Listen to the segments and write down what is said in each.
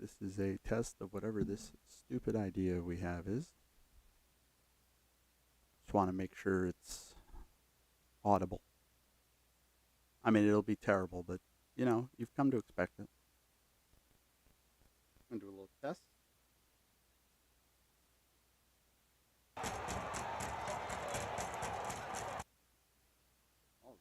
This is a test of whatever this stupid idea we have is. Just want to make sure it's audible. I mean, it'll be terrible, but you've come to expect it. I'm going to do a little test. All right.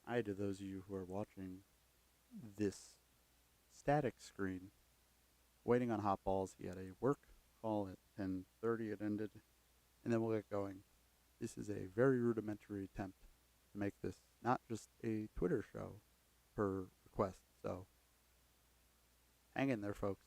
Hi to those of you who are watching this static screen, waiting on hot balls. He had a work call at 10:30. It ended, and then we'll get going. This is a very rudimentary attempt to make this not just a Twitter show per request. So hang in there, folks.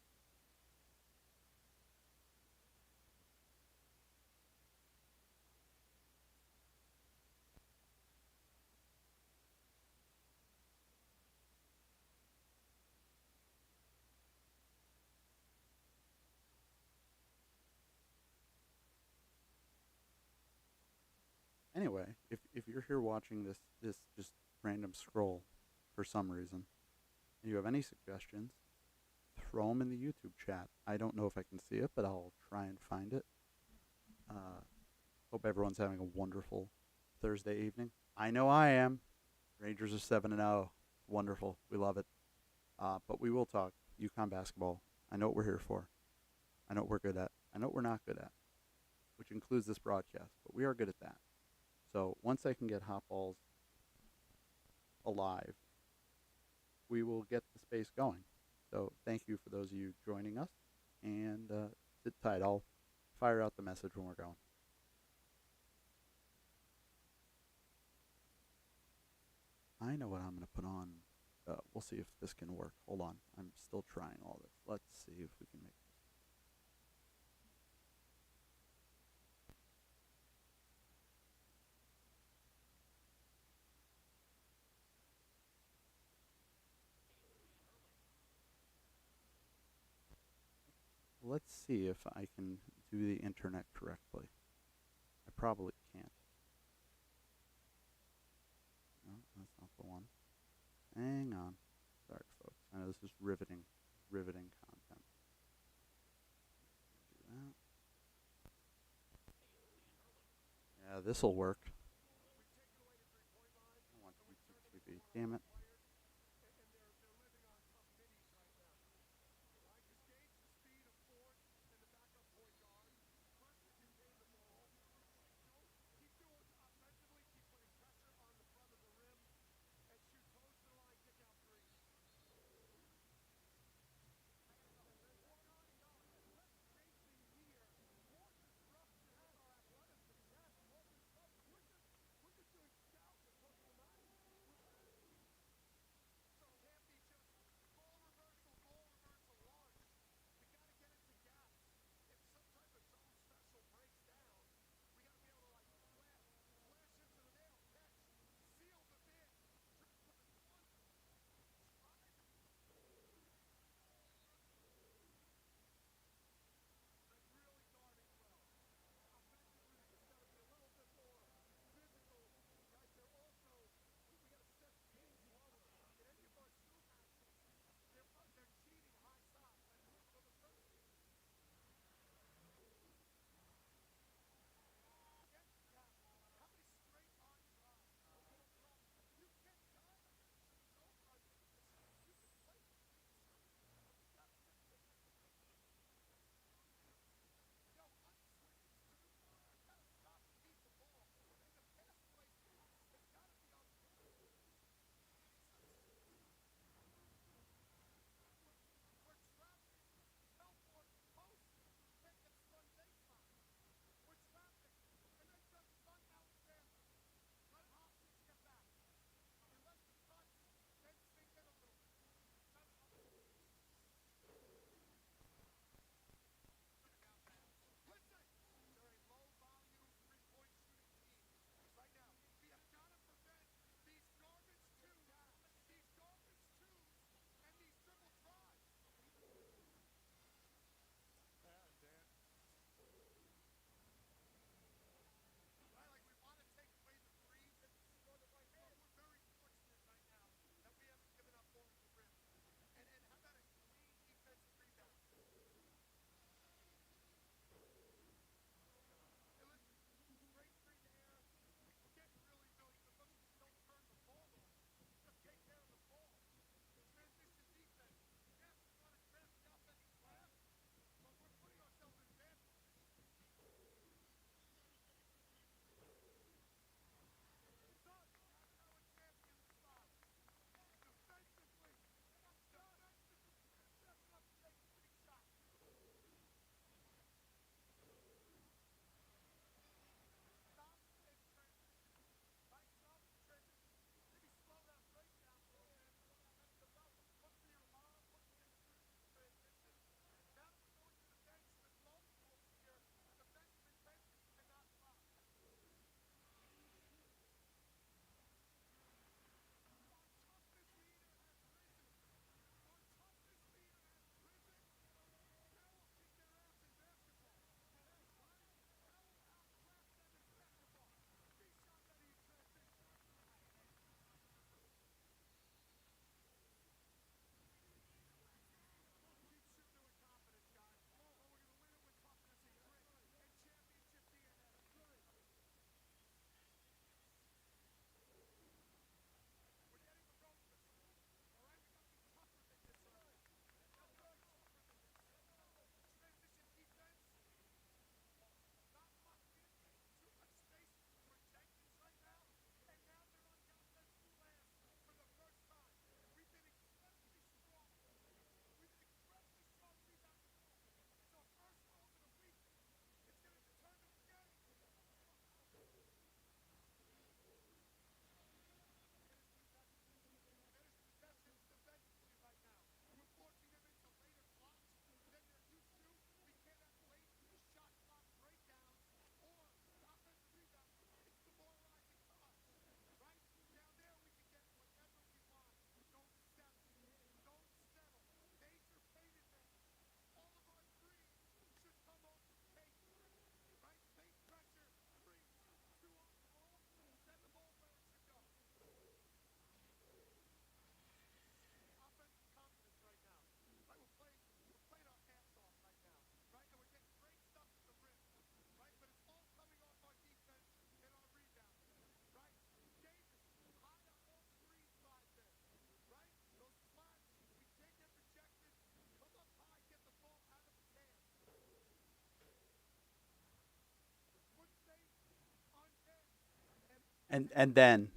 Anyway, if you're here watching this just random scroll for some reason, and you have any suggestions, throw them in the YouTube chat. I don't know if I can see it, but I'll try and find it. Uh, Hope everyone's having a wonderful Thursday evening. I know I am. Rangers are 7-0. Wonderful. We love it. But we will talk UConn basketball. I know what we're here for. I know what we're good at. I know what we're not good at, which includes this broadcast. But we are good at that. So once I can get hot balls alive, we will get the space going. So thank you for those of you joining us. And sit tight. I'll fire out the message when we're going. I know what I'm going to put on. We'll see if this can work. Hold on. I'm still trying all this. Let's see if we can make this. Let's see if I can do the internet correctly. I probably can't. No, that's not the one. Hang on. Sorry, folks. I know this is riveting content. Do that. Yeah, this'll work. I want YouTube TV. Damn it. And then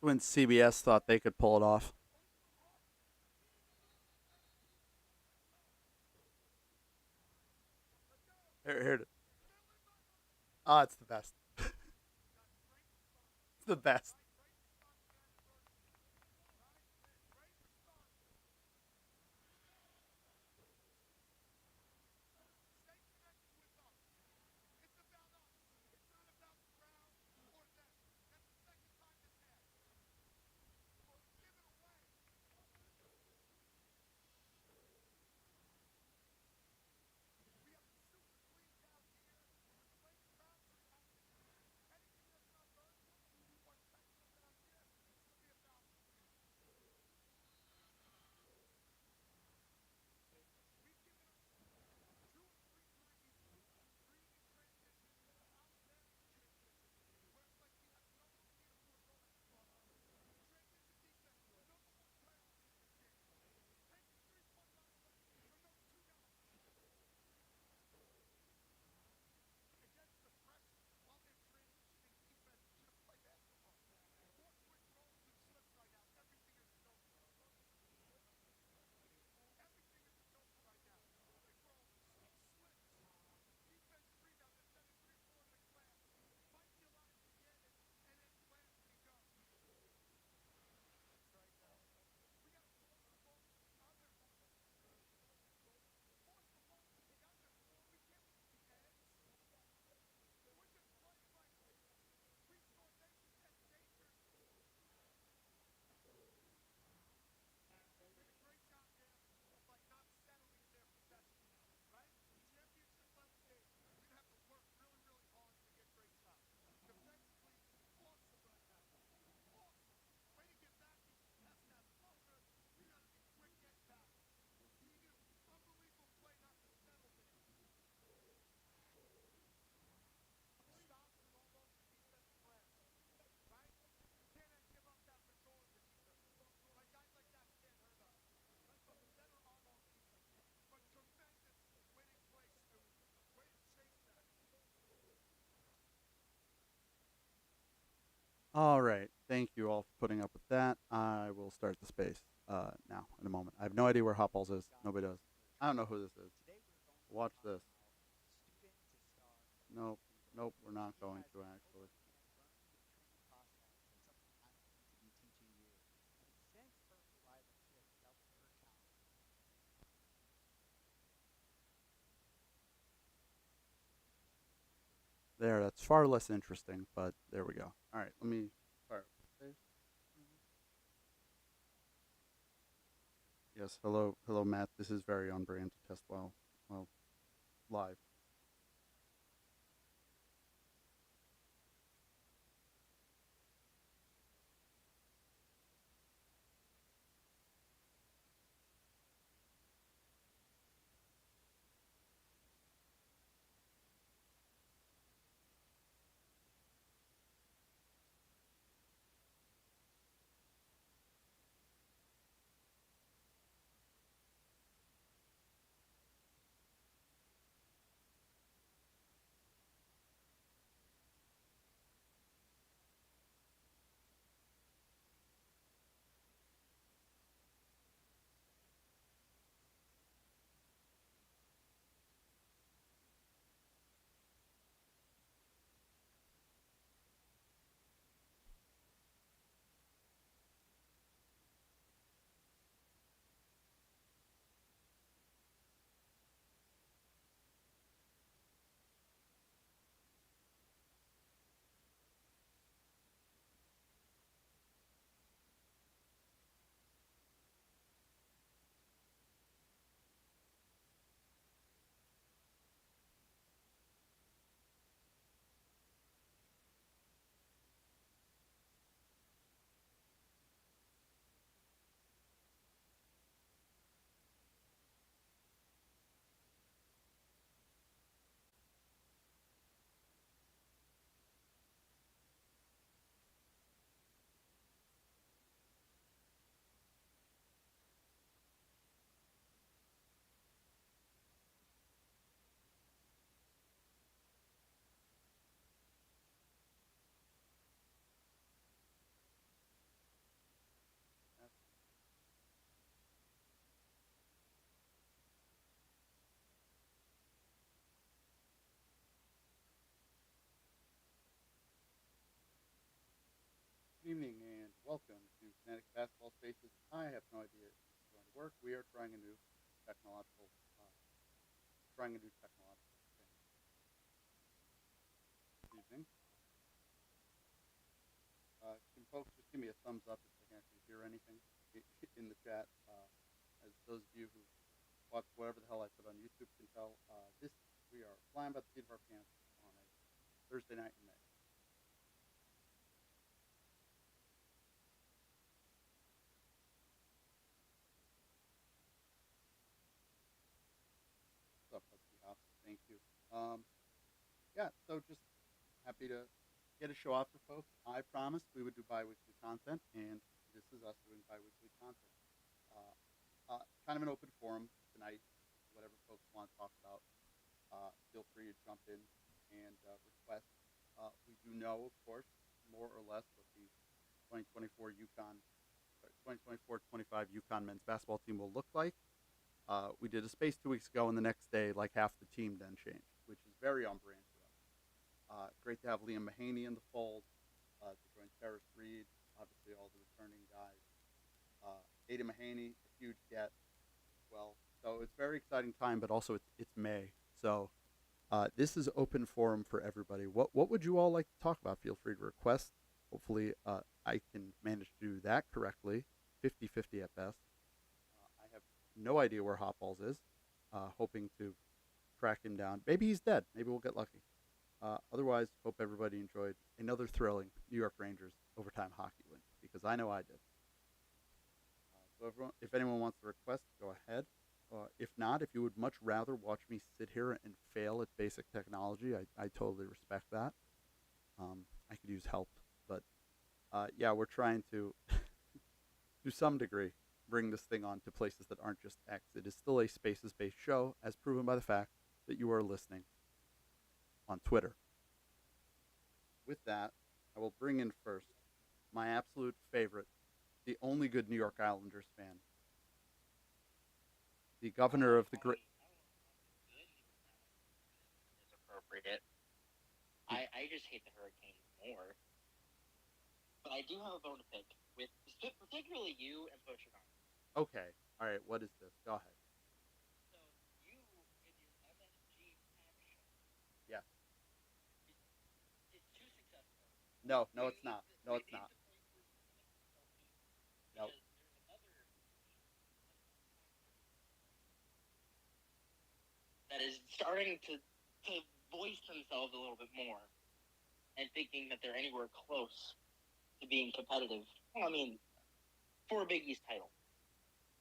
when CBS thought they could pull it off. Here, oh, it's the best. It's the best. All right. Thank you all for putting up with that. I will start the space now in a moment. I have no idea where Hot Balls is. Nobody does. I don't know who this is. Watch this. Nope. Nope. We're not going to actually. There. That's far less interesting, but there we go. All right. Let me fire up the space. Yes. Hello. Hello, Matt. This is very on brand to test well live. Good evening and welcome to Connecticut Basketball Spaces. I have no idea if this is going to work. We are technological, uh, trying a new technological thing. Good evening. Can folks just give me a thumbs up if they can actually hear anything in the chat? As those of you who watch whatever the hell I put on YouTube can tell, this we are flying by the seat of our pants on a Thursday night in May. What's up, Husky Hops? Thank you. Yeah, so just happy to get a show off for folks. I promised we would do bi-weekly content, and this is us doing bi-weekly content. Uh, kind of an open forum tonight. Whatever folks want to talk about, feel free to jump in and request. We do know, of course, more or less what the 2024 UConn, 2024-25 UConn men's basketball team will look like. We did a space 2 weeks ago, and the next day, like half the team then changed, which is very on brand for us. Great to have Liam Mahaney in the fold to join Terrace Reed, obviously all the returning guys. Ada Mahaney, a huge get as well. So it's a very exciting time, but also it's May. So this is open forum for everybody. What would you all like to talk about? Feel free to request. Hopefully I can manage to do that correctly, 50-50 at best. I have no idea where Hot Balls is, hoping to track him down. Maybe he's dead. Maybe we'll get lucky. Otherwise, hope everybody enjoyed another thrilling New York Rangers overtime hockey win, because I know I did. So if anyone wants to request, go ahead. If not, if you would much rather watch me sit here and fail at basic technology, I totally respect that. I could use help, but yeah, we're trying to, to some degree, bring this thing on to places that aren't just X. It is still a spaces-based show, as proven by the fact that you are listening on Twitter. With that, I will bring in first my absolute favorite, the only good New York Islanders fan, the governor of the great. Is appropriate. I just hate the Hurricanes more. But I do have a bone to pick with particularly you and Pochadon. Okay, all right. What is this? Go ahead. So you in your MSG faction, Yes. it's too successful. No, no, it's not. No, They it's need not. to play for LP No. because there's another team that is starting to voice themselves a little bit more and thinking that they're anywhere close to being competitive. Well, I mean, for a Big East title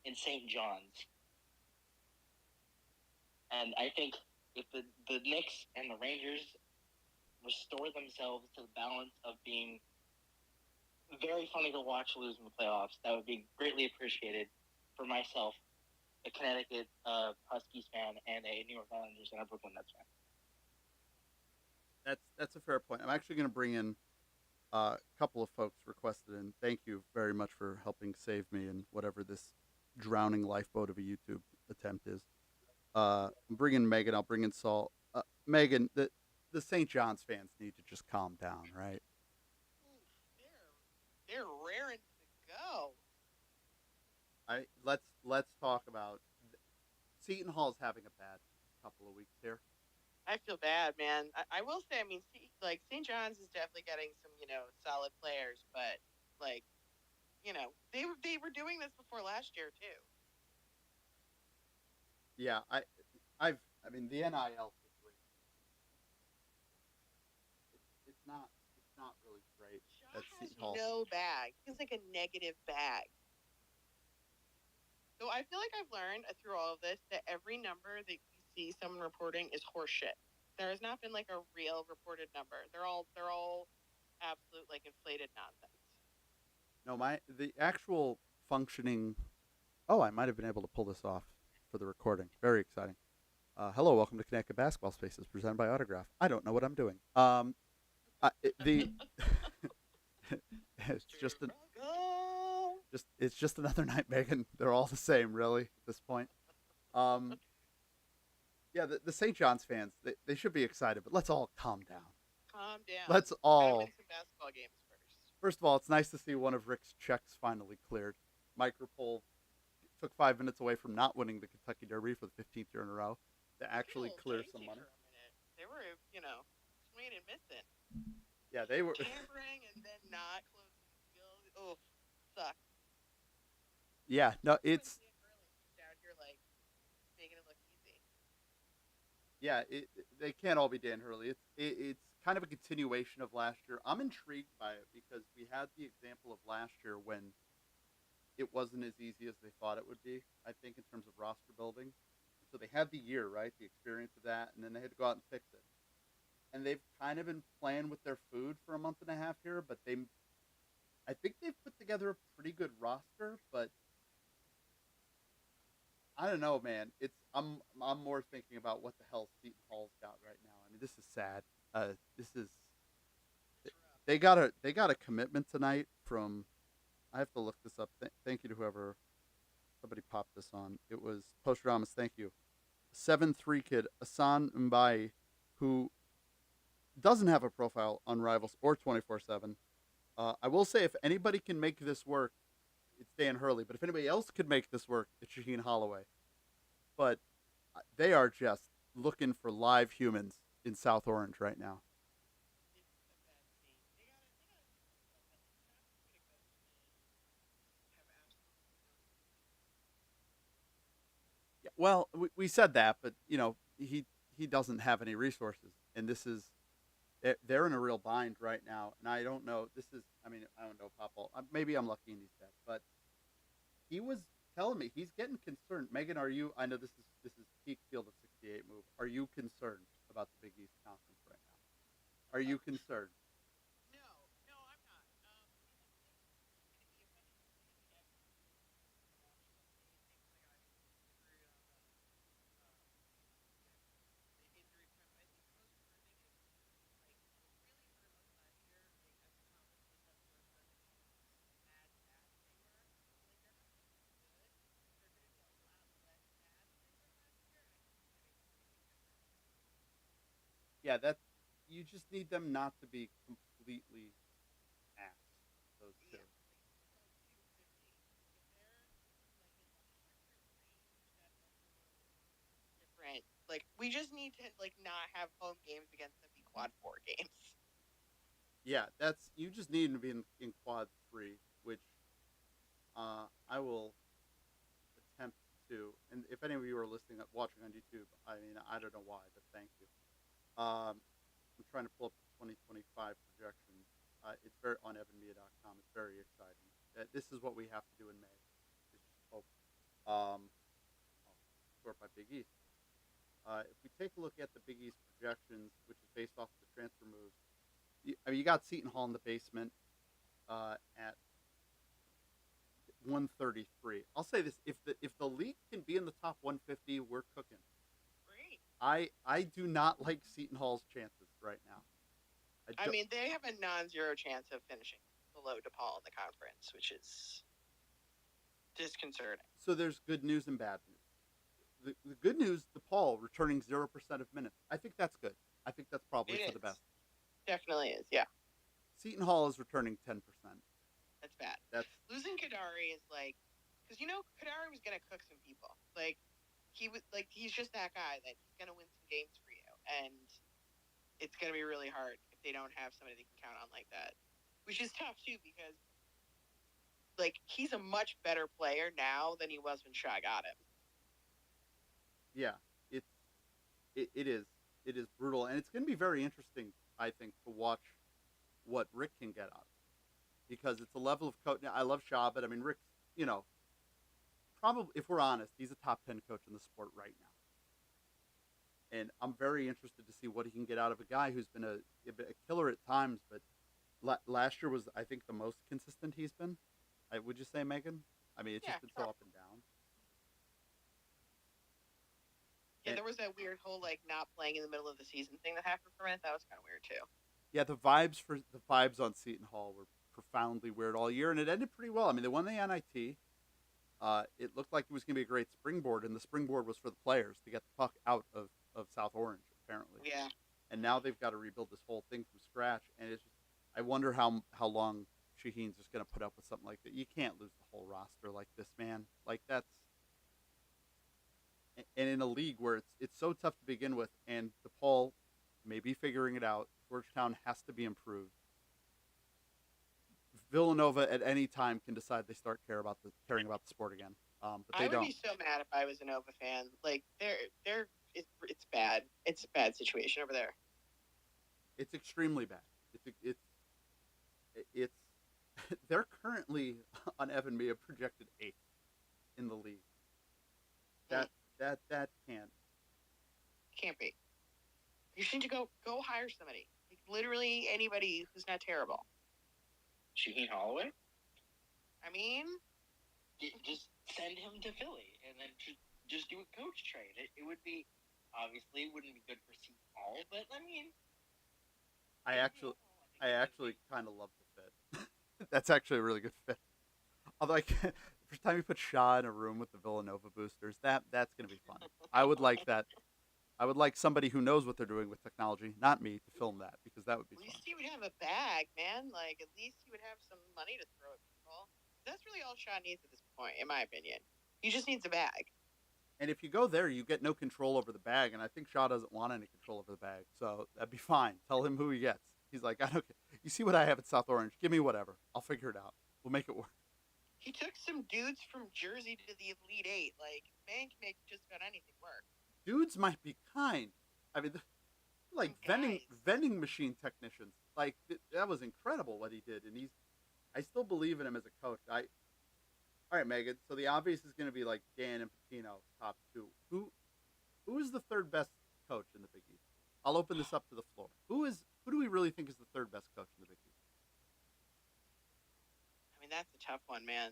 in St. John's. And I think if the Knicks and the Rangers restore themselves to the balance of being very funny to watch lose in the playoffs, that would be greatly appreciated for myself, a Connecticut Huskies fan, and a New York Islanders and a Brooklyn Nets fan. That's a fair point. I'm actually going to bring in a couple of folks requested, and thank you very much for helping save me in whatever this drowning lifeboat of a YouTube attempt is. I'm bringing Megan. I'll bring in Saul. Megan, the St. John's fans need to just calm down, right? They're raring to go. Let's talk about Seton Hall's having a bad couple of weeks here. I feel bad, man. I will say, I mean, like St. John's is definitely getting some, solid players, but like, they were doing this before last year too. Yeah, I mean the NIL situation. It's not really great Shaw at has Seton Hall. no bag. He's like a negative bag. So I feel like I've learned through all of this that every number that you see someone reporting is horseshit. There has not been like a real reported number. They're all absolute like inflated nonsense. No, the actual functioning. Oh, I might have been able to pull this off for the recording. Very exciting. Hello, welcome to Connecticut Basketball Spaces, presented by Autograph. I don't know what I'm doing. The it's just another night, Megan. They're all the same, really, at this point. Um, yeah, the St. John's fans, they should be excited, but let's all calm down. Calm down. Let's Gotta all. win some basketball games first. First of all, it's nice to see one of Rick's checks finally cleared. Micropole took 5 minutes away from not winning the Kentucky Derby for the 15th year in a row to actually clear some money. For a minute. They were, swinging and missing. Yeah, they were tampering and then not closing the deal. Oh, sucks. Yeah, no, it's down here like making it look easy. Yeah, they can't all be Dan Hurley. It's kind of a continuation of last year. I'm intrigued by it because we had the example of last year when it wasn't as easy as they thought it would be. I think in terms of roster building, so they had the year, right, the experience of that, and then they had to go out and fix it. And they've kind of been playing with their food for a month and a half here, but I think they've put together a pretty good roster, but I don't know, man. I'm more thinking about what the hell Seton Hall's got right now. I mean, this is sad. This is they got a commitment tonight from. I have to look this up. Thank you to whoever somebody popped this on. It was Postramus. Thank you. 7-3 kid Asan Mbai, who doesn't have a profile on Rivals or 24/7. I will say, if anybody can make this work, it's Dan Hurley. But if anybody else could make this work, it's Shaheen Holloway. But they are just looking for live humans in South Orange right now. Yeah, well, we said that, but he doesn't have any resources, and this is they're in a real bind right now. And I don't know. This is, I mean, I don't know, Popple. Maybe I'm lucky and he's dead, but he was telling me he's getting concerned. Megan, are you? I know this is peak field of 68 move. Are you concerned about the Big East Conference right now? Are you concerned? No, I'm not. Yeah, that's you just need them not to be completely ass. Those two. Yeah, like if they're like in the 100 range, that's a little different. Like we just need to like not have home games against them be quad four games. Yeah, that's you just need to be in quad three, which I will attempt to. And if any of you are listening, watching on YouTube, I mean, I don't know why, but thank you. I'm trying to pull up the 2025 projections. It's very on evanmedia.com. It's very exciting. This is what we have to do in May. Is just hope. Sort by Big East. If we take a look at the Big East projections, which is based off of the transfer moves, I mean, you got Seton Hall in the basement at 133. I'll say this: if the league can be in the top 150, we're cooking. Great. I do not like Seton Hall's chances right now. I mean, they have a non-zero chance of finishing below DePaul in the conference, which is disconcerting. So there's good news and bad news. The good news, DePaul returning 0% of minutes. I think that's good. I think that's probably for the best. Definitely is. Yeah, Seton Hall is returning 10%. that's bad. That's Losing Kadari is like, because Kadari was gonna cook some people. Like he's just that guy that he's gonna win some games for you, and it's gonna be really hard if they don't have somebody they can count on like that. Which is tough too because like he's a much better player now than he was when Shaw got him. yeah. It's it is brutal, and it's going to be very interesting. I think to watch what Rick can get out of it because it's a level of coach. I love Shaw, but I mean Rick's probably if we're honest, he's a top 10 coach in the sport right now. And I'm very interested to see what he can get out of a guy who's been a killer at times, but last year was, I think, the most consistent he's been. Would you say, Megan? I mean, it's just been so up and down. Yeah, there was that weird whole like not playing in the middle of the season thing that happened for a minute. That was kind of weird too. Yeah, the vibes on Seton Hall were profoundly weird all year, and it ended pretty well. I mean, they won the NIT. It looked like it was going to be a great springboard, and the springboard was for the players to get the puck out of South Orange, apparently. Yeah. And now they've got to rebuild this whole thing from scratch, and it's just I wonder how long Shaheen's just going to put up with something like that. You can't lose the whole roster like this, man. Like that's and in a league where it's so tough to begin with, and DePaul may be figuring it out. Georgetown has to be improved. Villanova at any time can decide they start caring about the sport again, but they don't. I would be so mad if I was a Nova fan. Like it's bad. It's a bad situation over there. It's extremely bad. It's they're currently on Evan Mia projected 8th in the league. That can't be. You should go hire somebody. Like literally anybody who's not terrible. Shaheen Holloway? I mean, just send him to Philly and then just do a coach trade. It would be obviously wouldn't be good for Seton Hall, but I mean, I actually kind of love the fit. That's actually a really good fit. Although the first time you put Shaw in a room with the Villanova boosters, that's going to be fun. I would like that. I would like somebody who knows what they're doing with technology, not me, to film that because that would be at least fun. he would have a bag, man. Like at least he would have some money to throw at people. That's really all Shaw needs at this point, in my opinion. He just needs a bag. And if you go there, you get no control over the bag, and I think Shaw doesn't want any control over the bag, so that'd be fine. Tell him who he gets. He's like, I don't care. You see what I have at South Orange? Give me whatever. I'll figure it out. We'll make it work. He took some dudes from Jersey to the Elite Eight. Like, man can make just about anything work. Dudes might be kind. I mean, like vending machine technicians. Like that was incredible what he did, and I still believe in him as a coach. All right, Megan. So the obvious is going to be like Dan and Patino, top two. Who is the third best coach in the Big East? I'll open this up to the floor. Who do we really think is the third best coach in the Big East? I mean, that's a tough one, man.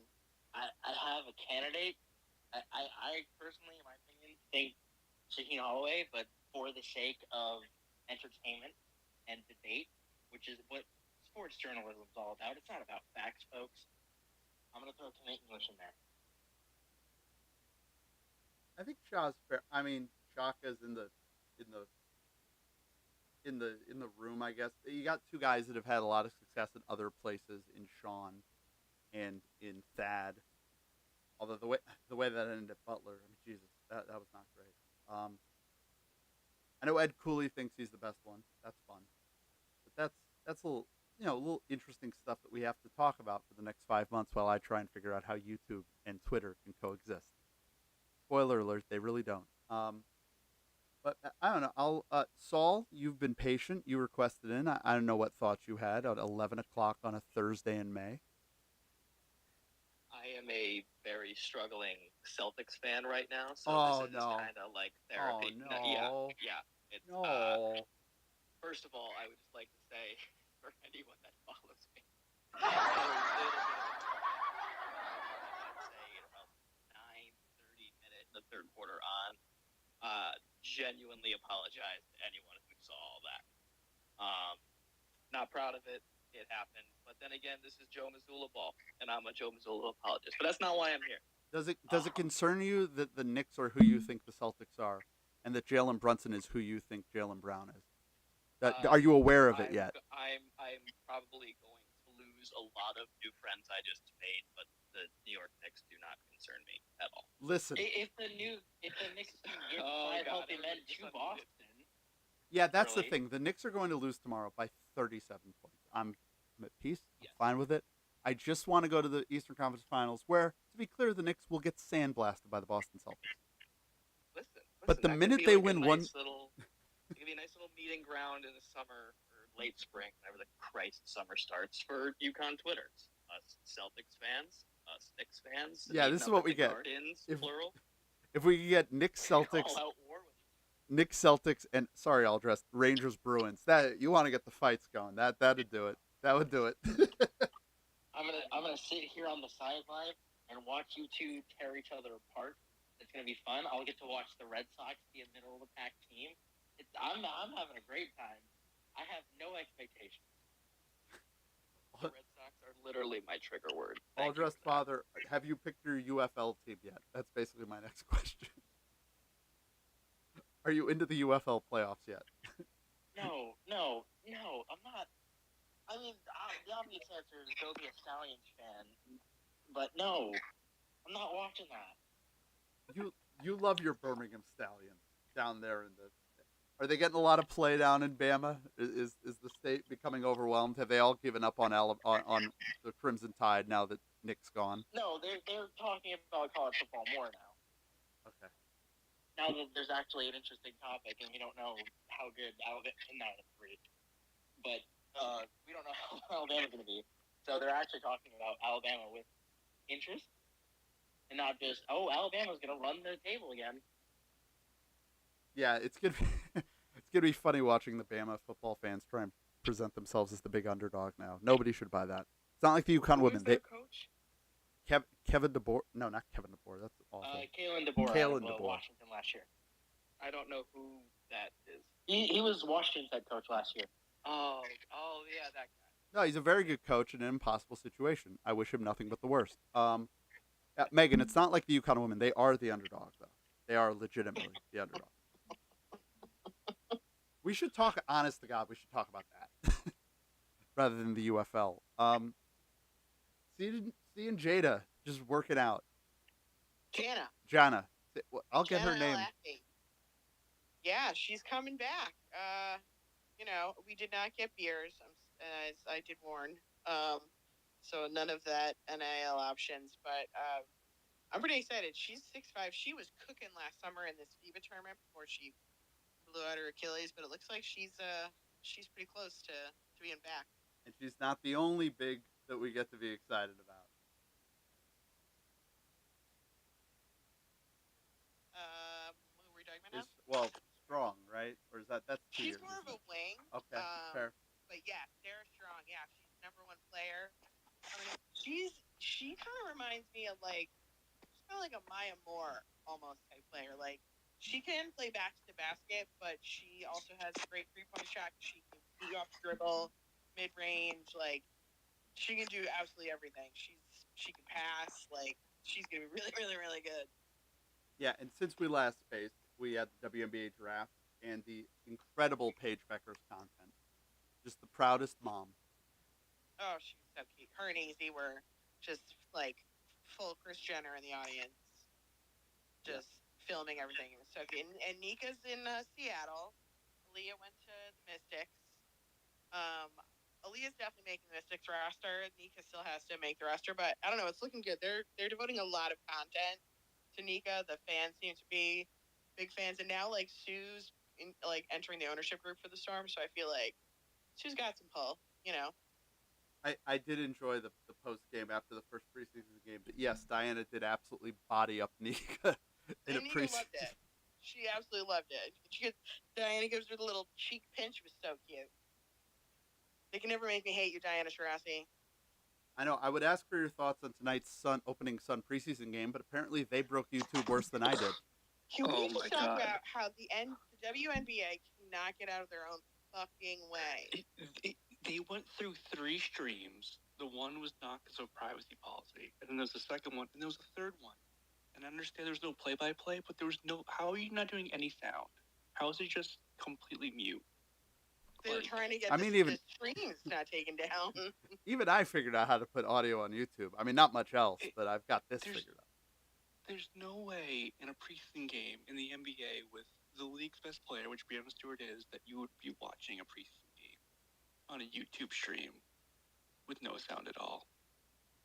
I have a candidate. I personally, in my opinion, think Shaheen Holloway, but for the sake of entertainment and debate, which is what sports journalism is all about. It's not about facts, folks. I'm going to throw Nate English in there. I think Shaw's fair. I mean, Shaka's in the in the room, I guess. You got two guys that have had a lot of success in other places, in Sean and in Thad. Although the way that ended at Butler, I mean, Jesus, that was not great. I know Ed Cooley thinks he's the best one. That's fun, but that's a little a little interesting stuff that we have to talk about for the next 5 months while I try and figure out how YouTube and Twitter can coexist. Spoiler alert: they really don't. But I don't know. Saul, you've been patient. You requested in. I don't know what thoughts you had at 11 o'clock on a Thursday in May. I am a very struggling Celtics fan right now, so Oh, this is no. kind of like therapy. Oh, Yeah, no. yeah. It's No. first of all, I would just like to say for anyone that follows me, I had a little bit of a I'd say about 9:30 minute in the third quarter on. Genuinely apologize to anyone who saw all that. Not proud of it. It happened, but then again, this is Joe Mazzulla ball, and I'm a Joe Mazzulla apologist. But that's not why I'm here. Does it concern you that the Knicks are who you think the Celtics are, and that Jalen Brunson is who you think Jalen Brown is? Are you aware of it yet? I'm probably going to lose a lot of new friends I just made, but the New York Knicks do not concern me at all. Listen. If the Knicks can get five healthy men to Boston. Yeah, that's the thing. The Knicks are going to lose tomorrow by 37 points. I'm at peace. I'm fine with it. I just want to go to the Eastern Conference Finals where, to be clear, the Knicks will get sandblasted by the Boston Celtics. Listen, but the minute they win one... It could be a nice little meeting ground in the summer or late spring, whenever the Christ summer starts, for UConn Twitter. Us Celtics fans, us Knicks fans. Yeah, this is what we get. Plural. If we could get Knicks Celtics... Knicks Celtics and Aldress, Rangers Bruins. That you want to get the fights going. That'd do it. That would do it. I'm gonna sit here on the sideline and watch you two tear each other apart. It's gonna be fun. I'll get to watch the Red Sox be a middle of the pack team. I'm having a great time. I have no expectations. The Red Sox are literally my trigger word. Aldress father, have you picked your UFL team yet? That's basically my next question. Are you into the UFL playoffs yet? No, I'm not. I mean, the obvious answer is go be a Stallions fan, but no, I'm not watching that. You love your Birmingham Stallions down there in the. Are they getting a lot of play down in Bama? Is the state becoming overwhelmed? Have they all given up on the Crimson Tide now that Nick's gone? No, they're talking about college football more now. Okay. Now that there's actually an interesting topic, and we don't know how good Alabama, not a three, but we don't know how Alabama's going to be. So they're actually talking about Alabama with interest, and not just Alabama's going to run the table again. Yeah, it's gonna be funny watching the Bama football fans try and present themselves as the big underdog now. Nobody should buy that. It's not like the UConn women. Who's their coach? Kevin DeBoer. No, not Kevin DeBoer. That's awful. Kalen DeBoer. Washington last year. I don't know who that is. He was Washington's head coach last year. Oh, yeah, that guy. No, he's a very good coach in an impossible situation. I wish him nothing but the worst. Megan, it's not like the UConn women. They are the underdog, though. They are legitimately the underdog. We should talk, honest to God, we should talk about that rather than the UFL. C and Jada just working out. Jana. I'll get her name. Yeah, she's coming back. We did not get beers, as I did warn. So none of that NIL options. But I'm pretty excited. She's 6'5". She was cooking last summer in this FIBA tournament before she blew out her Achilles. But it looks like she's pretty close to being back. And she's not the only big that we get to be excited about. Who were we talking about now? Well, Strong, right? Or is that's 2 years? She's more of a wing. Okay, fair. But yeah, Sarah Strong. Yeah, she's number one player. I mean, she kind of reminds me of she's kind of like a Maya Moore almost type player. Like she can play back to the basket, but she also has a great 3-point shot. She can beat off dribble, mid range. Like she can do absolutely everything. She can pass. Like she's gonna be really, really, really good. Yeah, and since we last spaced, we had the WNBA draft, and the incredible Paige Becker's content. Just the proudest mom. Oh, she's so cute. Her and Easy were just like full Kris Jenner in the audience, just filming everything. It was so cute. And Nika's in Seattle. Aaliyah went to the Mystics. Aaliyah's definitely making the Mystics roster. Nika still has to make the roster, but I don't know. It's looking good. They're devoting a lot of content to Nika. The fans seem to be big fans, and now like Sue's entering the ownership group for the Storm. So I feel like Sue's got some pull. You know. I did enjoy the post game after the first preseason game, but yes, Diana did absolutely body up Nika in a Nika preseason. loved it. She absolutely loved it. Diana gives her the little cheek pinch. It was so cute. They can never make me hate you, Diana Taurasi. I know. I would ask for your thoughts on tonight's opening Sun preseason game, but apparently they broke YouTube worse than I did. Can we just talk about how the WNBA cannot get out of their own fucking way? They went through 3 streams. The one was not because of privacy policy, and then there's the second one, and there was a third one. And I understand there's no play-by-play, but there was no. How are you not doing any sound? How is it just completely mute? They were trying to get even the streams not taken down. Even I figured out how to put audio on YouTube. I mean, not much else, but I've got this figured out. There's no way in a preseason game in the NBA with the league's best player, which Breanna Stewart is, that you would be watching a preseason game on a YouTube stream with no sound at all.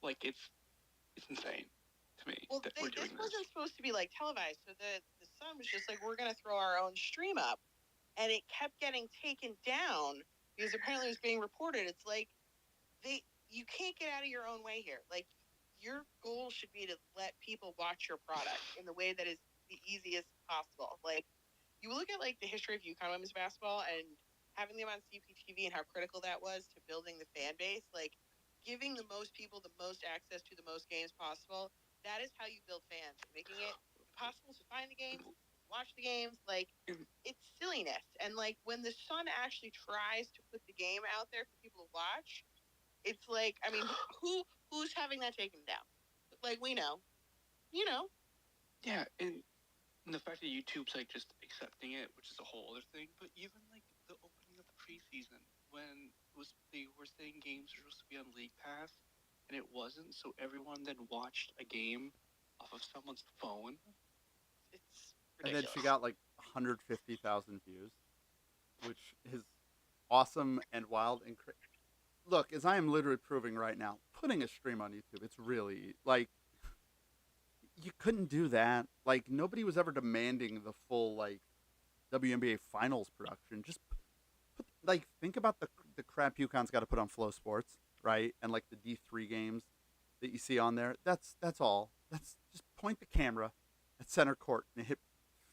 Like, it's insane to me that we're doing this wasn't supposed to be like televised, so the Sun was just like, we're going to throw our own stream up. And it kept getting taken down because apparently it was being reported. It's like you can't get out of your own way here. Like, your goal should be to let people watch your product in the way that is the easiest possible. Like, you look at like the history of UConn women's basketball and having them on CPTV and how critical that was to building the fan base. Like, giving the most people the most access to the most games possible. That is how you build fans. Making it impossible to find the games, watch the games. Like, it's silliness. And like when the Sun actually tries to put the game out there for people to watch, it's like, I mean, who's having that taken down? Like, we know, you know. Yeah, and the fact that YouTube's like just accepting it, which is a whole other thing. But even like the opening of the preseason, when they were saying games were supposed to be on League Pass, and it wasn't, so everyone then watched a game off of someone's phone. It's ridiculous. And then she got like 150,000 views, which is awesome and wild and crazy. Look, as I am literally proving right now, putting a stream on YouTube, it's really like you couldn't do that. Like, nobody was ever demanding the full like WNBA finals production. Just think about the crap UConn's got to put on Flow Sports, right? And like the D3 games that you see on there. That's all. That's just point the camera at center court and hit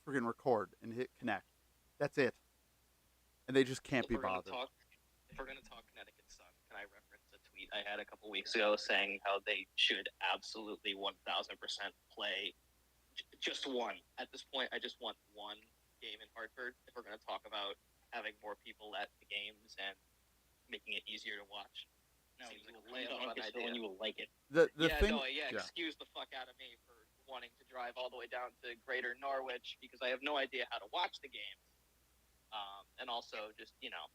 friggin' record and hit connect. That's it. And they just can't be bothered. If we're going to talk Connecticut Sun, can I reference a tweet I had a couple weeks ago saying how they should absolutely 1,000% play just one. At this point, I just want one game in Hartford if we're going to talk about having more people at the games and making it easier to watch. No, Seems you like will lay it on when you will like it. Excuse the fuck out of me for wanting to drive all the way down to Greater Norwich because I have no idea how to watch the games. And also just, you know,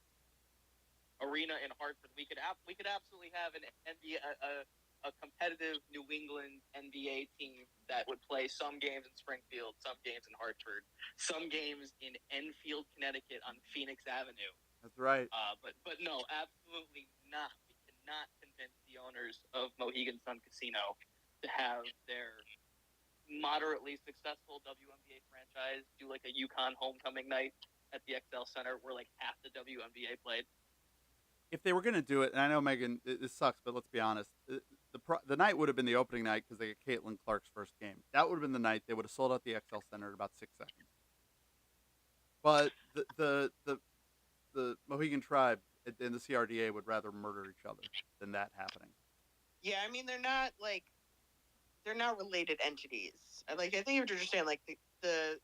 arena in Hartford. We could absolutely have an NBA, a competitive New England NBA team that would play some games in Springfield, some games in Hartford, some games in Enfield, Connecticut on Phoenix Avenue. That's right. But no, absolutely not. We cannot convince the owners of Mohegan Sun Casino to have their moderately successful WNBA franchise do like a UConn homecoming night at the XL Center where like half the WNBA played. If they were going to do it, and I know, Megan, this sucks, but let's be honest. The night would have been the opening night because they get Caitlin Clark's first game. That would have been the night they would have sold out the XL Center in about 6 seconds. But the Mohegan Tribe and the CRDA would rather murder each other than that happening. Yeah, I mean, they're not related entities. Like, I think you understand, like, the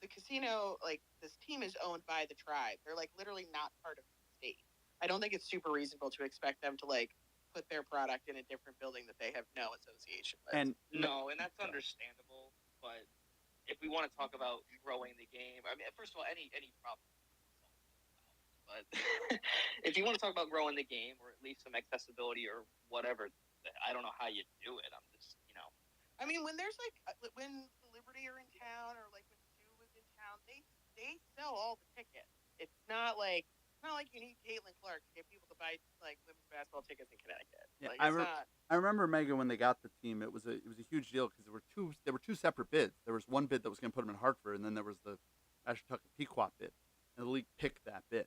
casino, like, this team is owned by the tribe. They're, like, literally not part of the state. I don't think it's super reasonable to expect them to like put their product in a different building that they have no association with. And that's understandable, but if we want to talk about growing the game, I mean, first of all, any problem, but if you want to talk about growing the game or at least some accessibility or whatever, I don't know how you do it. I'm just, I mean, when there's when the Liberty are in town, or like when Stu was in town, they sell all the tickets. It's not like you need Caitlin Clark to get people to buy like women's basketball tickets in Connecticut. Yeah, Like it's not. I remember Megan when they got the team. It was a huge deal because there were two separate bids. There was one bid that was going to put them in Hartford, and then there was the Ashtucket Pequot bid, and the league picked that bid.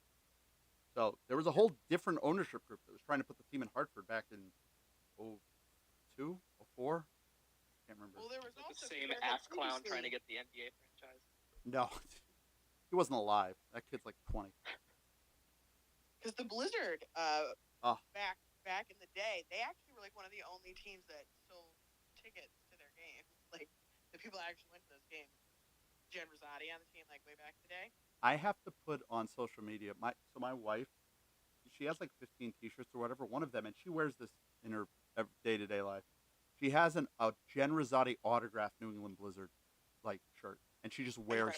So there was a whole different ownership group that was trying to put the team in Hartford back in 02, 04. Can't remember. Well, there was the also same ass clown trying to get the NBA franchise. No, he wasn't alive. That kid's like 20. Because the Blizzard, Oh. back in the day, they actually were like one of the only teams that sold tickets to their games. Like the people that actually went to those games. Jen Rosati on the team, like way back in the day. I have to put on social media. My wife, she has like 15 T-shirts or whatever. One of them, and she wears this in her day-to-day life. She has a Jen Rosati autographed New England Blizzard like shirt, and she just wears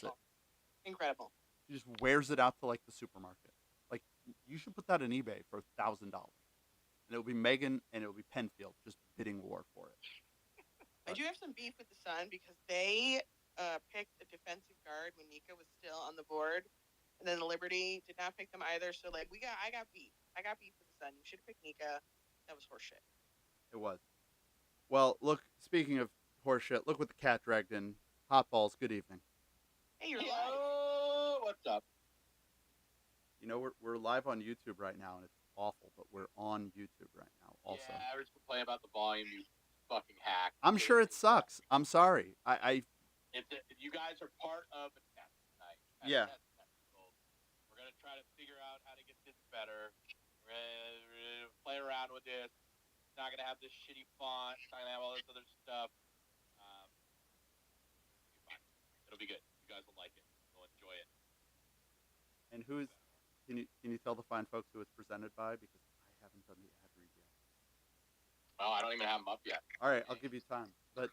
Incredible. She just wears it out to like the supermarket. Like you should put that on eBay for $1,000, and it will be Megan and it will be Penfield just bidding war for it. I do have some beef with the Sun because they picked a defensive guard when Nika was still on the board, and then the Liberty did not pick them either. So like I got beef. I got beef with the Sun. You should have picked Nika. That was horseshit. It was. Well, look. Speaking of horseshit, look what the cat dragged in. Hot balls. Good evening. Hey, you're Yo, live. what's up? You know we're live on YouTube right now, and it's awful, but we're on YouTube right now also. Yeah, I was complaining about the volume, you fucking hack. I'm sure it sucks. I'm sorry. You guys are part of a test tonight. Yeah. We're gonna try to figure out how to get this better. We're gonna play around with this. It's not gonna have this shitty font. It's not gonna have all this other stuff. It'll be fine. It'll be good. You guys will like it. You'll enjoy it. And can you tell the fine folks who it's presented by, because I haven't done the ad read yet. Oh, I don't even have them up yet. All right, I'll give you time. But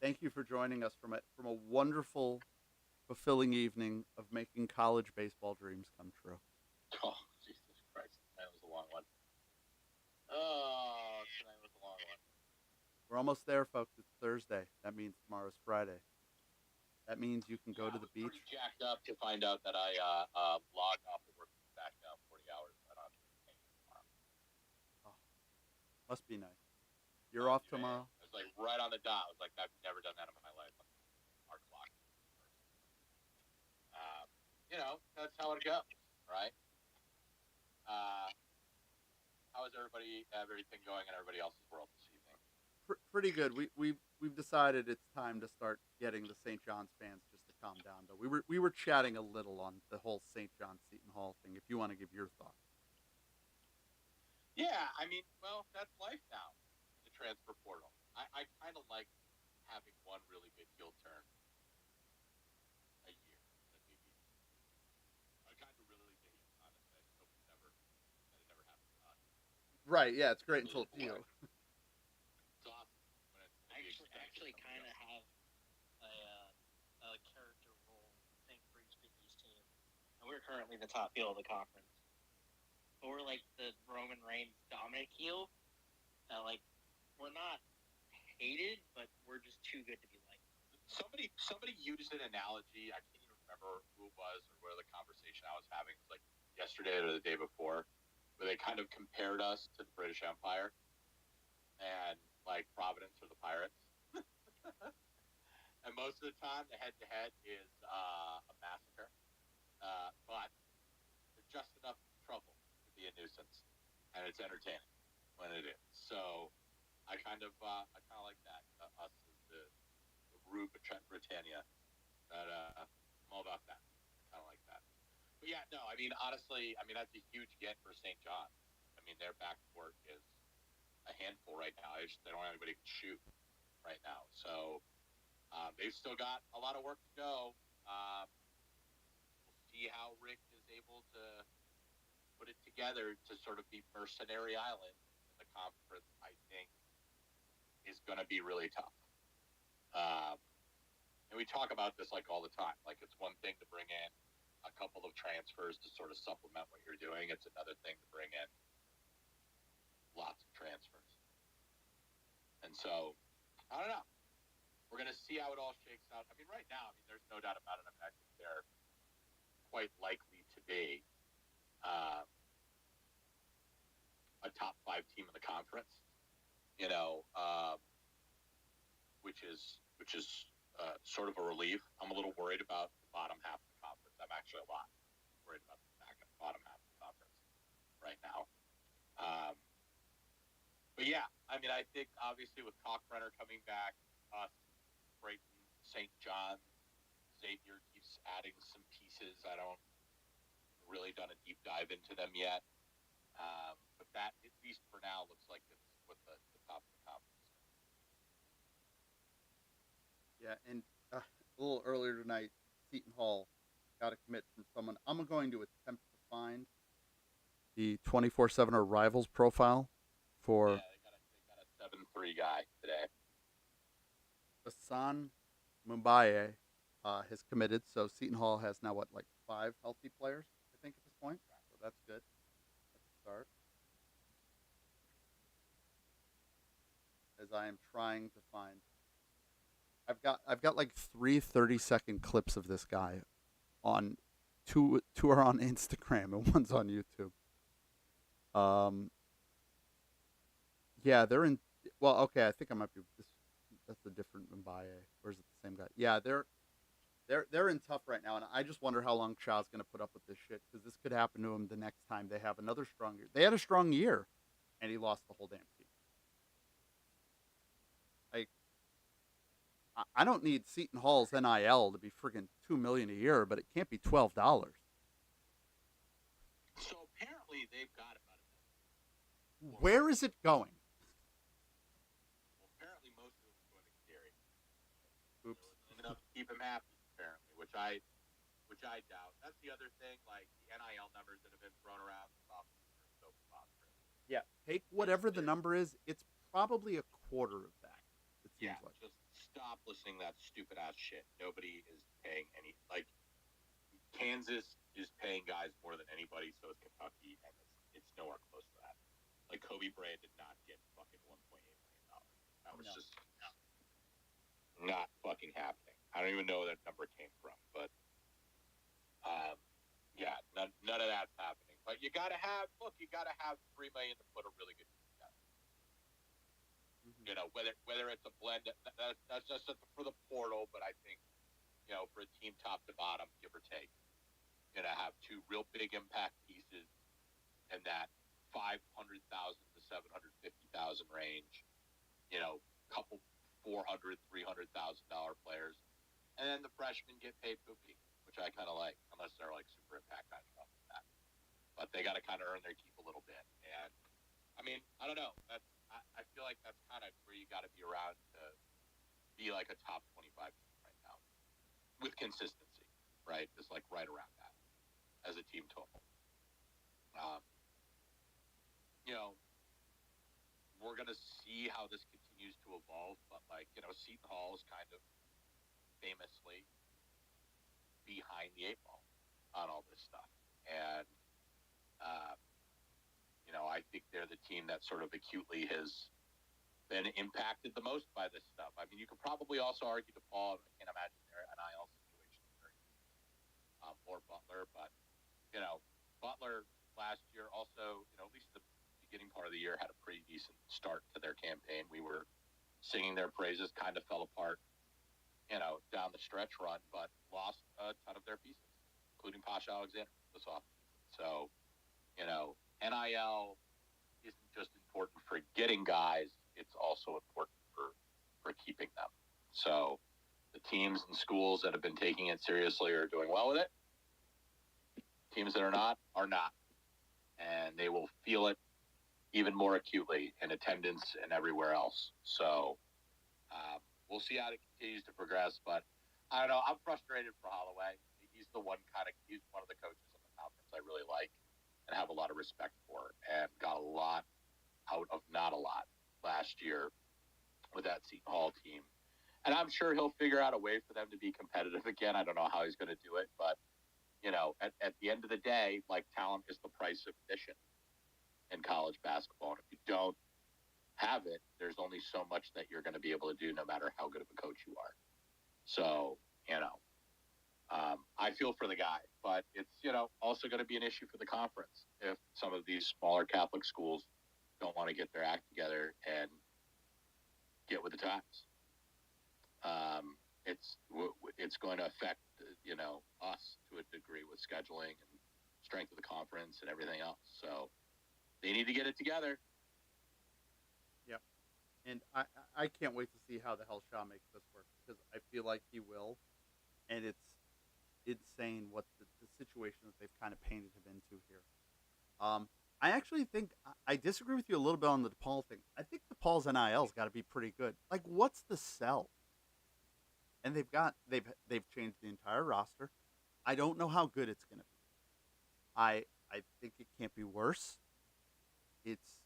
thank you for joining us from a wonderful, fulfilling evening of making college baseball dreams come true. Oh, Jesus Christ. That was a long one. Oh, tonight was a long one. We're almost there, folks. It's Thursday. That means tomorrow's Friday. That means you can go to the beach. Pretty jacked up to find out that I logged off of work back down 40 hours. I don't have to pay tomorrow. Oh, must be nice. You're off tomorrow? It was like right on the dot. I was like, I've never done that in my life. Our clock. That's how it goes, right? How is everything going in everybody else's world this evening? Pretty good. We've decided it's time to start getting the St. John's fans just to calm down. Though we were chatting a little on the whole St. John Seton Hall thing. If you want to give your thoughts. Yeah, I mean, well, that's life now. The transfer portal. I kind of like having one really big heel turn a year. I kind of really do, honestly. I just hope it never happens to us. Right. Yeah, it's great until it's you. It's awesome when it's I actually kind of have a character role thing for each Big East team. And we're currently the top heel of the conference. But we're like the Roman Reigns Dominic heel. Like, we're not hated, but we're just too good to be liked. Somebody used an analogy. I can't even remember who it was or where the conversation I was having was, like yesterday or the day before, where they kind of compared us to the British Empire and like Providence or the Pirates. And most of the time, the head-to-head is a massacre, but there's just enough trouble to be a nuisance, and it's entertaining when it is. So I kind of like that. Us as the Rue Britannia. That I'm all about that. I kind of like that. But yeah, no. I mean, honestly, that's a huge get for St. John. I mean, their backcourt is a handful right now. They don't have anybody to shoot right now. So they've still got a lot of work to go. We'll see how Rick is able to put it together to sort of be Mercenary Island in the conference. I think is going to be really tough. and we talk about this like all the time. Like it's one thing to bring in a couple of transfers to sort of supplement what you're doing. It's another thing to bring in lots of transfers. And so, I don't know. We're going to see how it all shakes out. I mean, right now, there's no doubt about it. I mean, I think they're quite likely to be a top 5 team in the conference. Which is sort of a relief. I'm a little worried about the bottom half of the conference. I'm actually a lot worried about the bottom half of the conference right now. But yeah, I mean, I think obviously with Kalkbrenner coming back, us, Creighton, St. John, Xavier keeps adding some pieces. I don't really done a deep dive into them yet. But that, at least for now, looks like it's with the top of the conference. Yeah, and a little earlier tonight, Seton Hall got a commit from someone. I'm going to attempt to find the 24/7 or Rivals profile for they got a 7-3 guy today. Hassan Mumbaye has committed, so Seton Hall has now what, like 5 healthy players, I think, at this point. So that's good. That's a start. As I am trying to find, I've got like 3 30-second clips of this guy on two are on Instagram and one's on YouTube. Yeah, they're in. Well, okay, I think I might be. That's a different Mbaye, or is it the same guy? Yeah, they're in tough right now, and I just wonder how long Shaw's going to put up with this shit, because this could happen to him the next time they have another strong year. They had a strong year, and he lost the whole damn team. Like, I don't need Seton Hall's NIL to be friggin' $2 million a year, but it can't be $12. So apparently they've got about $1 million. Where is it going? Well, apparently most of it was going to Gary. Oops. So enough to keep him happy, apparently, which I doubt. That's the other thing. Like the NIL numbers that have been thrown around this offseason are so preposterous. Yeah, take whatever the number is. It's probably a quarter of that. It seems like. Just stop listening to that stupid ass shit. Nobody is paying any. Like Kansas is paying guys more than anybody, so is Kentucky, and it's nowhere close to that. Like Kobe Bryant did not get fucking $1.8 million. That was just not fucking happening. I don't even know where that number came from, but yeah, none of that's happening. But you gotta have $3 million to put a really good team together. Mm-hmm. Whether it's a blend, that's just for the portal, but I think for a team top to bottom, give or take, you're gonna have 2 real big impact pieces in that 500,000 to 750,000 range. Couple $400,000-$300,000 players, and then the freshmen get paid poopy, which I kind of like, unless they're like super impact guys or something like that. But they got to kind of earn their keep a little bit, and I mean, I don't know. I feel like that's kind of where you got to be around to be like a top 25 team right now with consistency, right? Just like right around that as a team total. We're going to see how this continues to evolve, but Seton Hall is kind of famously behind the 8 ball on all this stuff. And, I think they're the team that sort of acutely has been impacted the most by this stuff. I mean, you could probably also argue DePaul. I can't imagine their NIL situation is very or Butler, but, Butler last year also, at least the beginning part of the year had a pretty decent start to their campaign. We were singing their praises, kind of fell apart, down the stretch run, but lost a ton of their pieces, including Pasha Alexander this offseason. So, NIL isn't just important for getting guys, it's also important for keeping them. So the teams and schools that have been taking it seriously are doing well with it. Teams that are not. And they will feel it even more acutely in attendance and everywhere else. So we'll see how it continues to progress. But I don't know. I'm frustrated for Holloway. He's one of the coaches in the conference I really like and have a lot of respect for, and got a lot out of not a lot last year with that Seton Hall team And I'm sure he'll figure out a way for them to be competitive again. I don't know how he's going to do it, but at the end of the day, like, talent is the price of admission in college basketball. And if you don't have it, there's only so much that you're going to be able to do, no matter how good of a coach you are. So, I feel for the guy, but it's, also going to be an issue for the conference if some of these smaller Catholic schools don't want to get their act together and get with the times. It's going to affect, us to a degree with scheduling and strength of the conference and everything else. So they need to get it together. Yep. And I can't wait to see how the hell Shaw makes this work, because I feel like he will. And it's insane what the situation that they've kind of painted him into here. I actually think I disagree with you a little bit on the DePaul thing. I think DePaul's NIL's got to be pretty good. Like, what's the sell? And they've changed the entire roster. I don't know how good it's going to be. I think it can't be worse. It's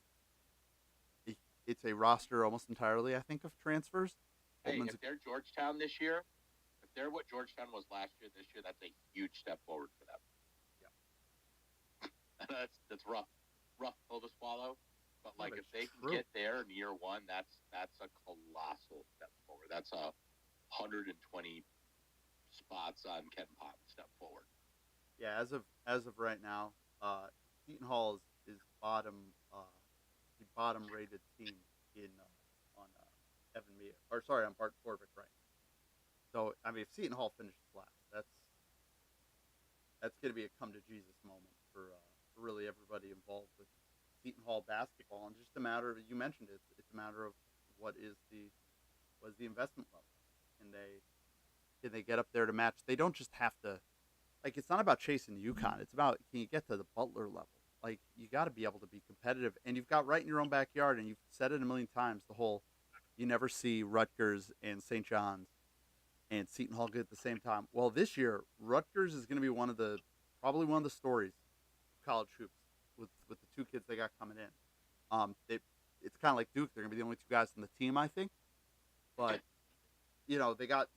a roster almost entirely, I think, of transfers. Hey, if they're Georgetown this year, if they're what Georgetown was last year, this year, that's a huge step forward for them. Yeah. that's rough pill to swallow. But like, if they can get there in year one, that's a colossal step forward. That's a 120 spots on Ken Pop step forward. Yeah, as of right now, Seton Hall is the bottom rated team on Evan Mia, or sorry, on Bart Torvik right now. So I mean, if Seton Hall finishes last, that's going to be a come to Jesus moment for really everybody involved with Seton Hall basketball, and just a matter of, you mentioned it, it's a matter of what is the investment level. Can they get up there to match? They don't just have to, like, it's not about chasing UConn. It's about, can you get to the Butler level? Like, you got to be able to be competitive, and you've got right in your own backyard, and you've said it a million times, the whole, you never see Rutgers and St. John's and Seton Hall good at the same time. Well, this year, Rutgers is going to be probably one of the stories of college hoops with the two kids they got coming in. It's kind of like Duke. They're going to be the only two guys on the team, I think. But they got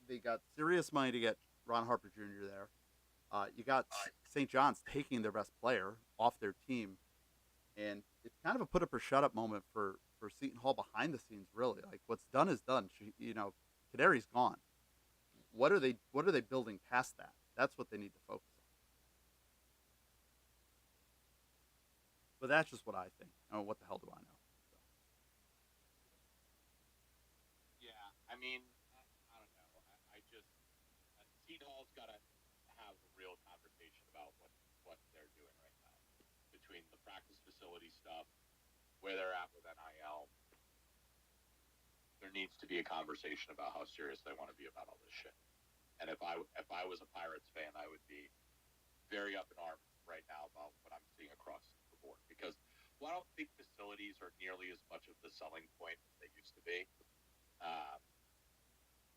serious money to get Ron Harper Jr. there. You got St. John's taking their best player off their team, and it's kind of a put up or shut up moment for Seton Hall behind the scenes. Really, like, what's done is done. Kadari's gone. What are they building past that? That's what they need to focus on. But that's just what I think. What the hell do I know? So. Yeah, I mean, I don't know. I just Seton Hall's got to have a real conversation about what they're doing right now, between the practice facility stuff, where they're at with NIL. There needs to be a conversation about how serious they want to be about all this shit. And if I was a Pirates fan, I would be very up in arms right now about what I'm seeing across the board. Because I don't think facilities are nearly as much of the selling point as they used to be.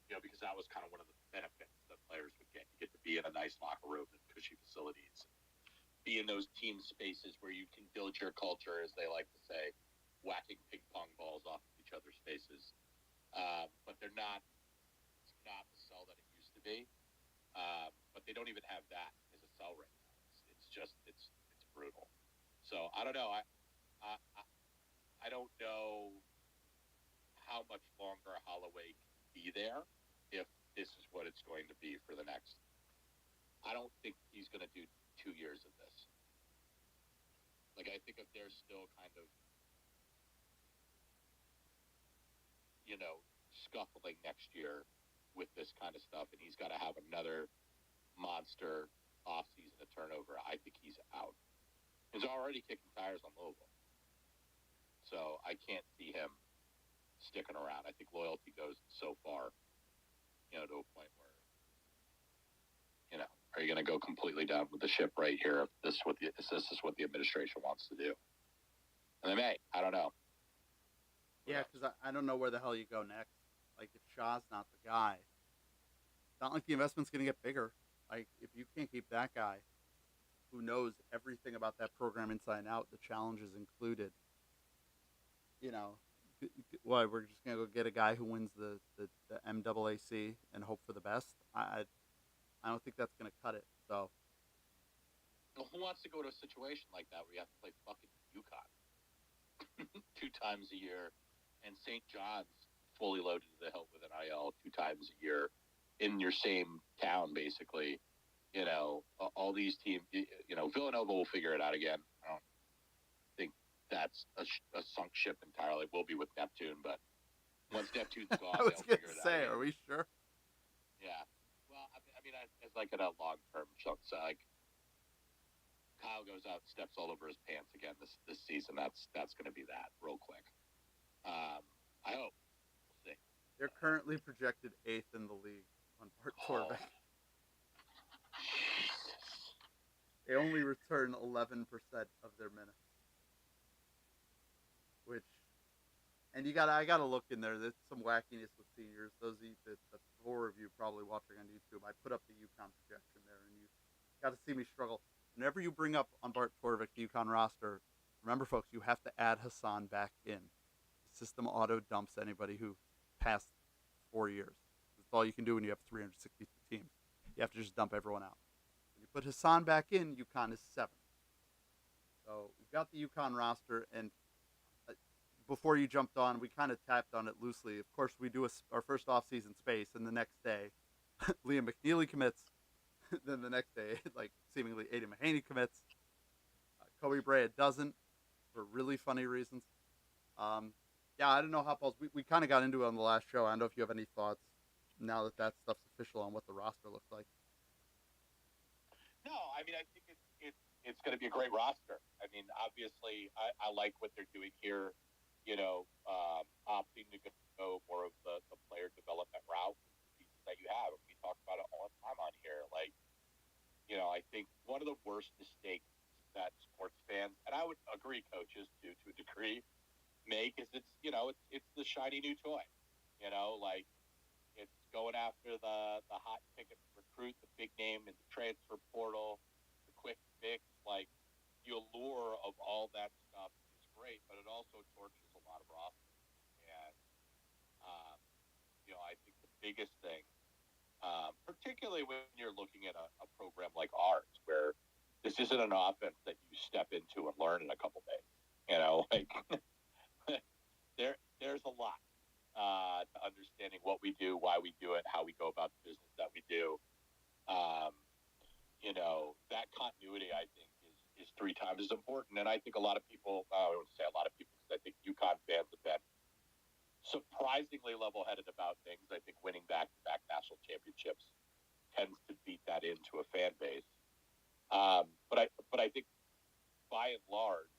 Because that was kind of one of the benefits that players would get. You get to be in a nice locker room and cushy facilities. Be in those team spaces where you can build your culture, as they like to say, whacking ping pong balls off of each other's faces. But it's not the sell that it used to be. But they don't even have that as a sell right now. It's brutal. So I don't know. I don't know how much longer Holloway can be there if this is what it's going to be for the next. I don't think he's going to do 2 years of this. Like, I think if they're still kind of, scuffling next year with this kind of stuff, and he's got to have another monster offseason of turnover, I think he's out. He's already kicking tires on Louisville. So I can't see him sticking around. I think loyalty goes so far, to a point where, are you going to go completely down with the ship right here if this is what the administration wants to do? And they may. I don't know. Yeah, because I don't know where the hell you go next. Like, if Shaw's not the guy, it's not like the investment's going to get bigger. Like, if you can't keep that guy who knows everything about that program inside and out, the challenges included, Why we're just gonna go get a guy who wins the MAAC and hope for the best? I don't think that's gonna cut it. So Well, who wants to go to a situation like that where you have to play fucking UConn 2 times a year, and St. John's fully loaded to the hilt with an IL 2 times a year in your same town, basically. All these teams. Villanova will figure it out again. I don't think that's a sunk ship entirely. We'll be with Neptune, but once Neptune's gone, I was they'll gonna figure it out say, again. are we sure? Yeah. Well, as like in a long term chunk, so like Kyle goes out, steps all over his pants again this season. That's going to be that real quick. I hope. We'll see. They're currently projected 8th in the league on Bart Torvik. They only return 11% of their minutes, which, and I gotta look in there. There's some wackiness with seniors. Those the 4 of you probably watching on YouTube. I put up the UConn projection there, and you got to see me struggle. Whenever you bring up on Bart Torvik the UConn roster, remember, folks, you have to add Hassan back in. The system auto dumps anybody who passed 4 years. That's all you can do when you have 362 teams. You have to just dump everyone out. When you put Hassan back in, UConn is 7th. So we've got the UConn roster, and before you jumped on, we kind of tapped on it loosely. Of course, we do our first offseason space, and the next day, Liam McNeely commits. Then the next day, like seemingly Aiden Mahaney commits. Kobe Bryant doesn't, for really funny reasons. Yeah, I don't know how Paul's. We kind of got into it on the last show. I don't know if you have any thoughts now that stuff's official on what the roster looks like. No, I think it's going to be a great roster. Obviously, I like what they're doing here. Opting to go more of the player development route that you have. We talk about it all the time on here. I think one of the worst mistakes that sports fans, and I would agree, coaches to a degree, make is it's the shiny new toy. It's going after the hot ticket recruit, the big name in the transfer portal, the quick fix. The allure of all that stuff is great, but it also torches a lot of rosters. And I think the biggest thing, particularly when you're looking at a program like ours, where this isn't an offense that you step into and learn in a couple days. There's a lot to understanding what we do, why we do it, how we go about the business that we do. That continuity, I think, is 3 times as important. And I think a lot of people, I wouldn't say a lot of people, because I think UConn fans have been surprisingly level-headed about things. I think winning back-to-back national championships tends to beat that into a fan base. But I think by and large,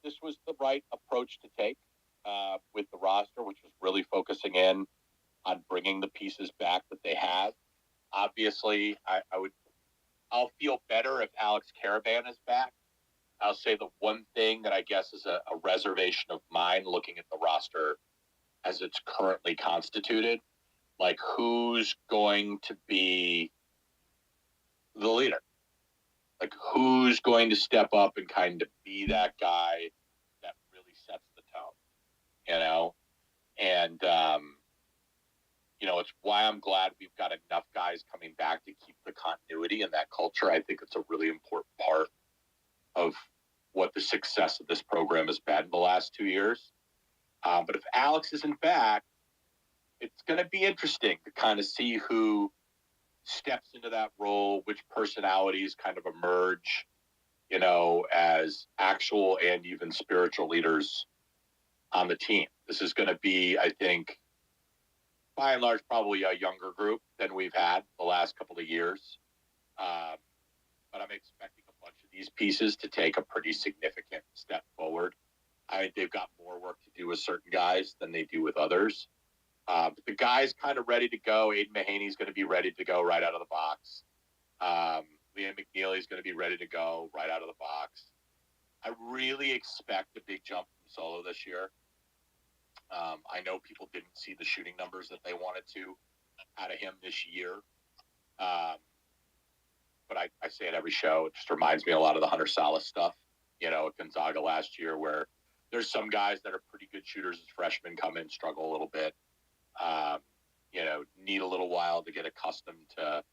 this was the right approach to take with the roster, which was really focusing in on bringing the pieces back that they have. Obviously, I'll feel better if Alex Caravan is back. I'll say the one thing that I guess is a reservation of mine looking at the roster as it's currently constituted, who's going to be the leader? Who's going to step up and kind of be that guy that really sets the tone, And, it's why I'm glad we've got enough guys coming back to keep the continuity and that culture. I think it's a really important part of what the success of this program has been in the last 2 years. But if Alex isn't back, it's going to be interesting to kind of see who steps into that role, which personalities kind of emerge, as actual and even spiritual leaders on the team. This is going to be, I think, by and large, probably a younger group than we've had the last couple of years. But I'm expecting a bunch of these pieces to take a pretty significant step forward. I think they've got more work to do with certain guys than they do with others. But the guy's kind of ready to go. Aiden Mahaney's going to be ready to go right out of the box. Liam McNeely's going to be ready to go right out of the box. I really expect a big jump from Solo this year. I know people didn't see the shooting numbers that they wanted to out of him this year. But I say it every show. It just reminds me a lot of the Hunter Salas stuff, at Gonzaga last year, where there's some guys that are pretty good shooters as freshmen come in, struggle a little bit. Need a little while to get accustomed to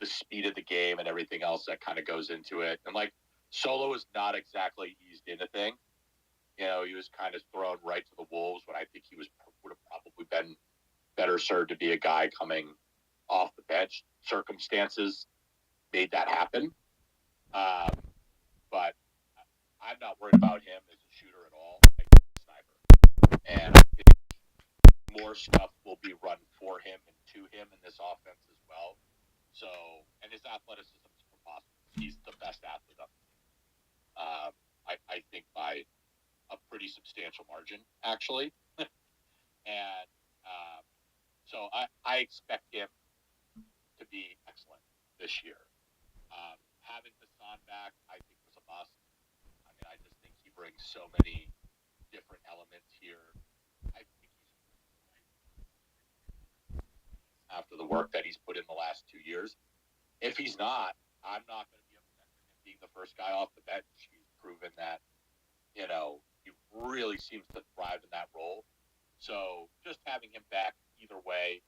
the speed of the game and everything else that kind of goes into it. And like Solo is not exactly eased into things. He was kind of thrown right to the wolves when I think he would have probably been better served to be a guy coming off the bench. Circumstances made that happen. But I'm not worried about him as a shooter at all. Like a sniper. And I think more stuff will be run for him and to him in this offense as well. So, and his athleticism is preposterous. He's the best athlete on the team. I think by a pretty substantial margin, actually. And so I expect him to be excellent this year. Having Hassan back, I think, was a must. I mean, I just think he brings so many different elements here. I think after the work that he's put in the last 2 years. If he's not, I'm not going to be upset with him being the first guy off the bench. He's proven that, he really seems to thrive in that role. So just having him back either way,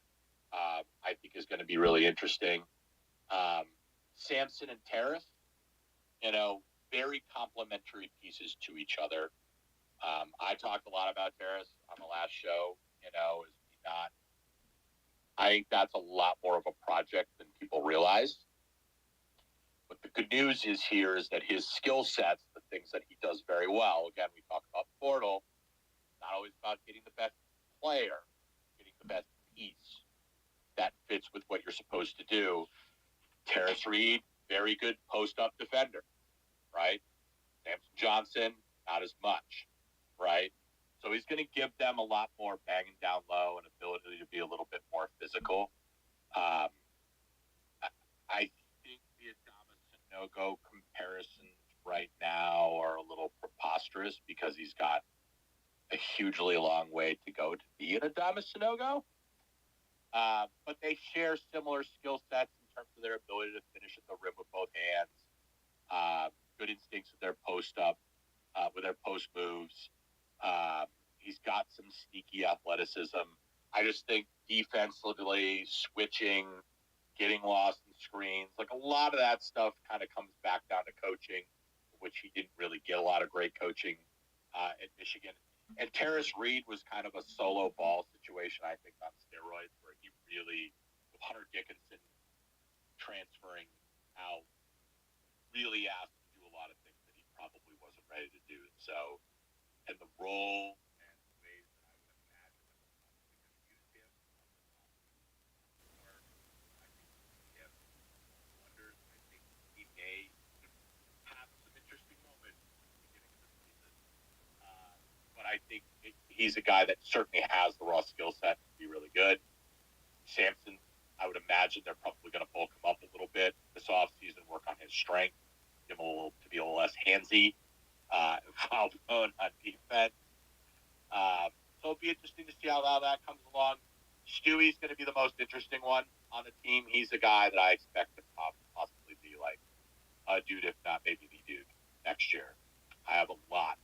I think is going to be really interesting. Samson and Terrace, very complementary pieces to each other. I talked a lot about Terrace on the last show, is he not? I think that's a lot more of a project than people realize. But the good news is that his skill sets, the things that he does very well, again, we talk about Portal, not always about getting the best player, getting the best piece that fits with what you're supposed to do. Terrace Reed, very good post-up defender, right? Samson Johnson, not as much, right? So he's going to give them a lot more banging down low and ability to be a little bit more physical. I think the Adama Sanogo comparisons right now are a little preposterous because he's got a hugely long way to go to be an Adama Sanogo. But they share similar skill sets in terms of their ability to finish at the rim with both hands, good instincts with their post-up, with their post moves. He's got some sneaky athleticism. I just think defensively, switching, getting lost in screens, like a lot of that stuff kind of comes back down to coaching, which he didn't really get a lot of great coaching at Michigan. And Terrace Reed was kind of a solo ball situation, I think, on steroids, where he really, with Hunter Dickinson transferring out, really asked to do a lot of things that he probably wasn't ready to do. So, and the role and the ways that I would imagine that they're going to use him, I think he has wonders. I think he may have some interesting moments at the beginning of the season. But I think he's a guy that certainly has the raw skill set to be really good. Samson, I would imagine they're probably going to bulk him up a little bit this offseason, work on his strength, give him to be a little less handsy, foul prone on defense. So it'll be interesting to see how that comes along. Stewie's going to be the most interesting one on the team. He's a guy that I expect to possibly be like a dude, if not maybe the dude next year. I have a lot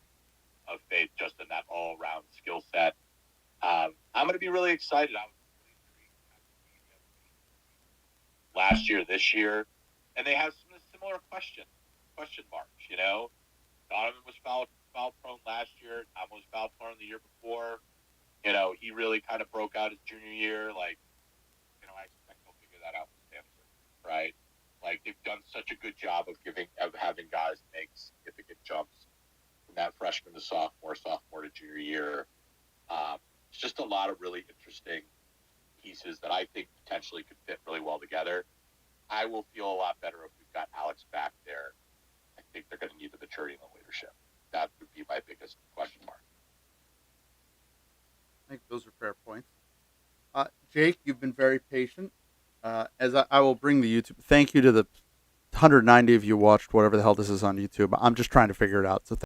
of faith just in that all-around skill set. I'm going to be really excited. I was really intrigued last year, this year, and they have some similar question marks. Donovan was foul prone last year. Tom was foul prone the year before. He really kind of broke out his junior year. I expect they'll figure that out with Samson, right? Like, they've done such a good job of having guys make significant jumps from that freshman to sophomore to junior year. It's just a lot of really interesting pieces that I think potentially could fit really well together. I will feel a lot better if we've got Alex back there. I think they're going to need the maturity and the leadership. That would be my biggest question mark. I think those are fair points. Jake, you've been very patient. As I will bring the YouTube. Thank you to the 190 of you watched whatever the hell this is on YouTube. I'm just trying to figure it out. So